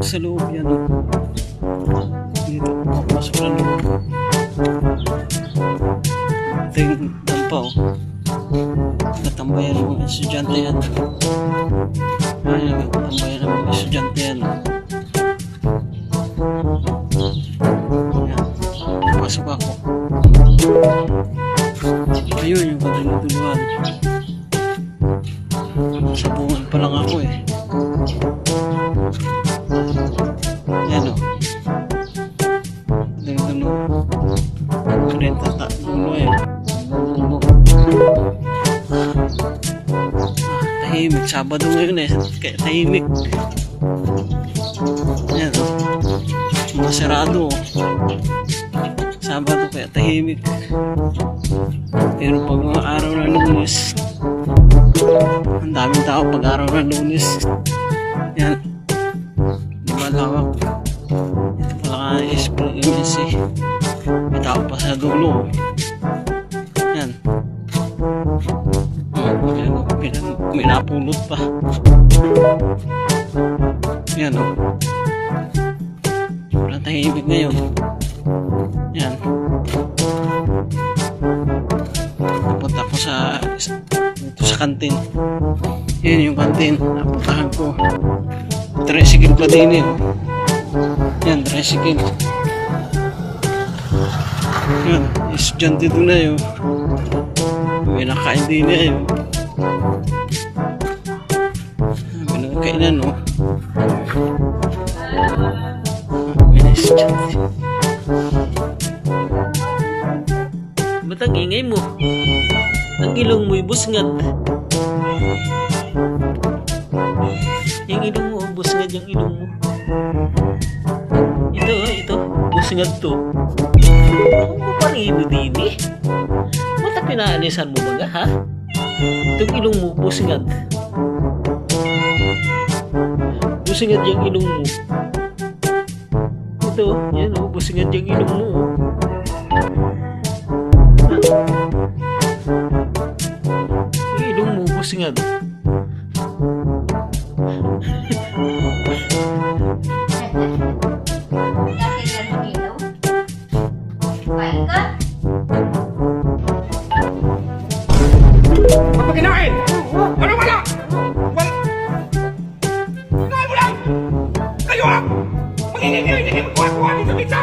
sa loob yan. Dito, papasok sa loob. Ito yung dampa oh. Natambayan ng mga estudyante yan. Ayan, natambayan ng mga estudyante yan. Ayan, pasok ako. Ayun yung kaduluduluhan. Sabungan pa lang ako eh. Yan o. Dulo-dulo. Dulo yun. Dulo. Tahimik. Sabado ngayon eh. Kaya tahimik. Yan o. Mga sarado o. Sabado kaya tahimik. Pero pag mga araw na Lunes, ang daming tao pag araw na Lunes. Yan. Di ba lawak? Ito pala ka Esplang MSC. May tao pa sa dulo. Yan. May napulot pa. Yan o. Walang tahimik ngayon. Yan. Napunta ko dito sa kantin. Yan yung kantin. Napuntahan ko. Tricycle pa din eh. Yan, tricycle. Yan, estudyante doon na yun. May nakain din na yun. May nakainan no. May estudyante. Ba't ang ingay mo? Ang ilong mo'y busngad. Yung ilong mo, busngad yung ilong mo. Ito, busngad to. Ako mo panino din eh. Ba't ang pinaalisan mo baga, ha? Itong ilong mo, busngad. Busngad yung ilong mo. Ito, yan o, busngad yung ilong mo. Yung ilong mo, busngad. Apa kinain? Ano wala? Kinain mo lang! Kayo ha! Magiging hindi kayo magkuha-kuha dito sa pizza!